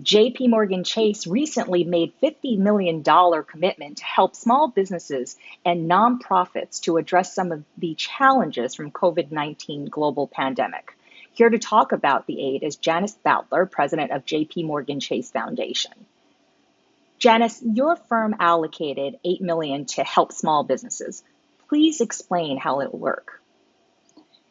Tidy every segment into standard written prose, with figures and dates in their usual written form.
JPMorgan Chase recently made $50 million commitment to help small businesses and nonprofits to address some of the challenges from COVID-19 global pandemic. Here to talk about the aid is Janice Boutler, president of JPMorgan Chase Foundation. Janice, your firm allocated $8 million to help small businesses. Please explain how it will work.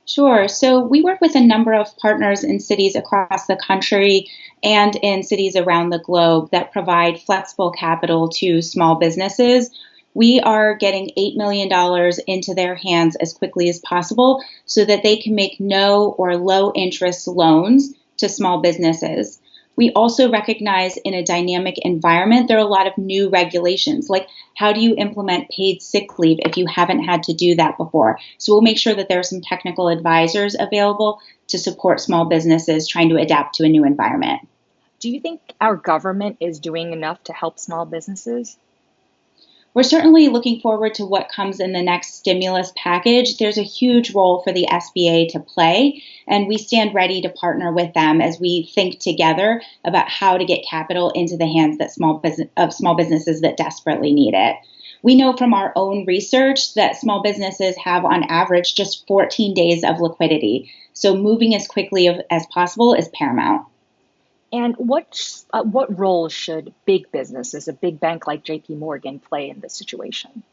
Sure. So we work with a number of partners in cities across the country and in cities around the globe that provide flexible capital to small businesses. We are getting $8 million into their hands as quickly as possible so that they can make no or low interest loans to small businesses. We also recognize in a dynamic environment, there are a lot of new regulations, like how do you implement paid sick leave if you haven't had to do that before? So we'll make sure that there are some technical advisors available to support small businesses trying to adapt to a new environment. Do you think our government is doing enough to help small businesses? We're certainly looking forward to what comes in the next stimulus package. There's a huge role for the SBA to play, and we stand ready to partner with them as we think together about how to get capital into the hands that small businesses that desperately need it. We know from our own research that small businesses have on average just 14 days of liquidity. So moving as quickly as possible is paramount. And what role should big businesses, a big bank like JP Morgan, play in this situation?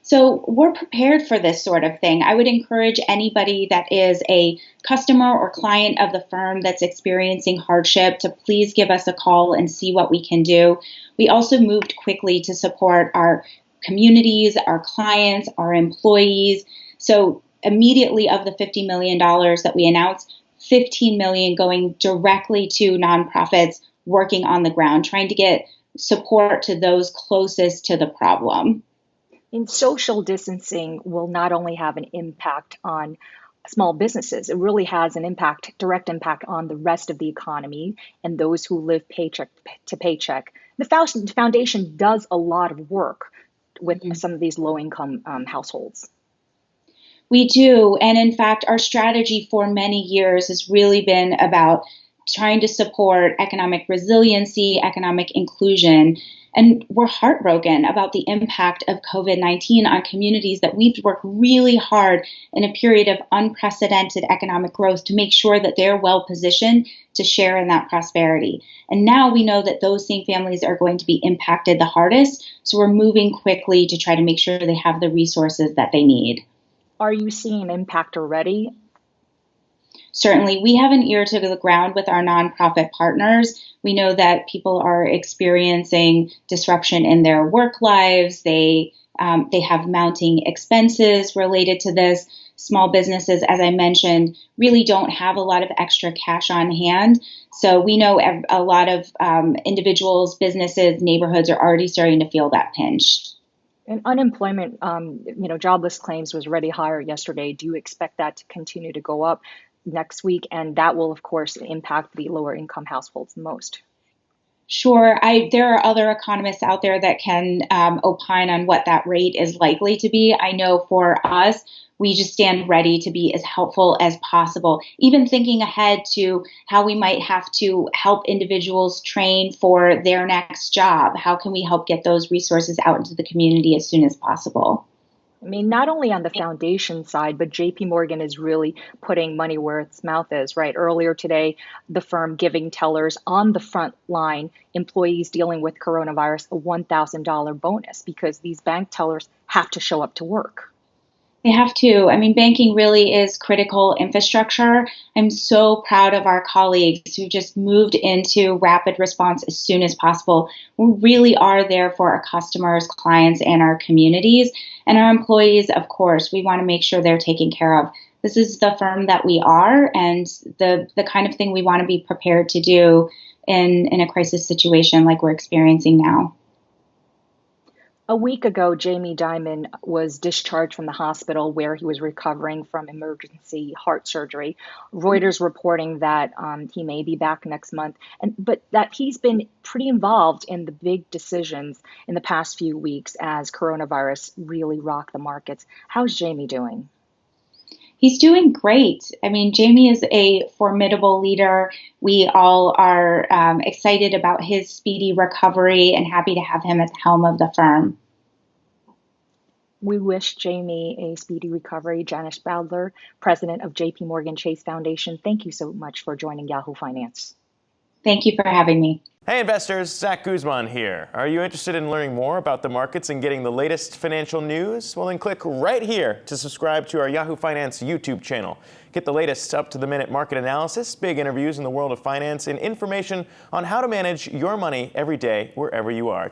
So we're prepared for this sort of thing. I would encourage anybody that is a customer or client of the firm that's experiencing hardship to please give us a call and see what we can do. We also moved quickly to support our communities, our clients, our employees. So immediately of the $50 million that we announced, 15 million going directly to nonprofits working on the ground, trying to get support to those closest to the problem. And social distancing will not only have an impact on small businesses, it really has an direct impact on the rest of the economy and those who live paycheck to paycheck. The foundation does a lot of work with some of these low-income households. We do. And in fact, our strategy for many years has really been about trying to support economic resiliency, economic inclusion. And we're heartbroken about the impact of COVID-19 on communities that we've worked really hard in a period of unprecedented economic growth to make sure that they're well positioned to share in that prosperity. And now we know that those same families are going to be impacted the hardest. So we're moving quickly to try to make sure they have the resources that they need. Are you seeing an impact already? Certainly, we have an ear to the ground with our nonprofit partners. We know that people are experiencing disruption in their work lives. They have mounting expenses related to this. Small businesses, as I mentioned, really don't have a lot of extra cash on hand. So we know a lot of individuals, businesses, neighborhoods are already starting to feel that pinch. And unemployment, jobless claims was already higher yesterday. Do you expect that to continue to go up next week? And that will, of course, impact the lower income households the most. Sure. There are other economists out there that can opine on what that rate is likely to be. I know for us, we just stand ready to be as helpful as possible, even thinking ahead to how we might have to help individuals train for their next job. How can we help get those resources out into the community as soon as possible? I mean, not only on the foundation side, but JP Morgan is really putting money where its mouth is, right? Earlier today, the firm giving tellers on the front line, employees dealing with coronavirus, a $1,000 bonus because these bank tellers have to show up to work. They have to. I mean, banking really is critical infrastructure. I'm so proud of our colleagues who just moved into rapid response as soon as possible. We really are there for our customers, clients, and our communities. And our employees, of course, we want to make sure they're taken care of. This is the firm that we are and the kind of thing we want to be prepared to do in a crisis situation like we're experiencing now. A week ago, Jamie Dimon was discharged from the hospital where he was recovering from emergency heart surgery. Reuters reporting that he may be back next month, but that he's been pretty involved in the big decisions in the past few weeks as coronavirus really rocked the markets. How's Jamie doing? He's doing great. I mean, Jamie is a formidable leader. We all are excited about his speedy recovery and happy to have him at the helm of the firm. We wish Jamie a speedy recovery. Janice Bowdler, president of JPMorgan Chase Foundation, thank you so much for joining Yahoo Finance. Thank you for having me. Hey investors, Zach Guzman here. Are you interested in learning more about the markets and getting the latest financial news? Well, then click right here to subscribe to our Yahoo Finance YouTube channel. Get the latest up-to-the-minute market analysis, big interviews in the world of finance, and information on how to manage your money every day wherever you are.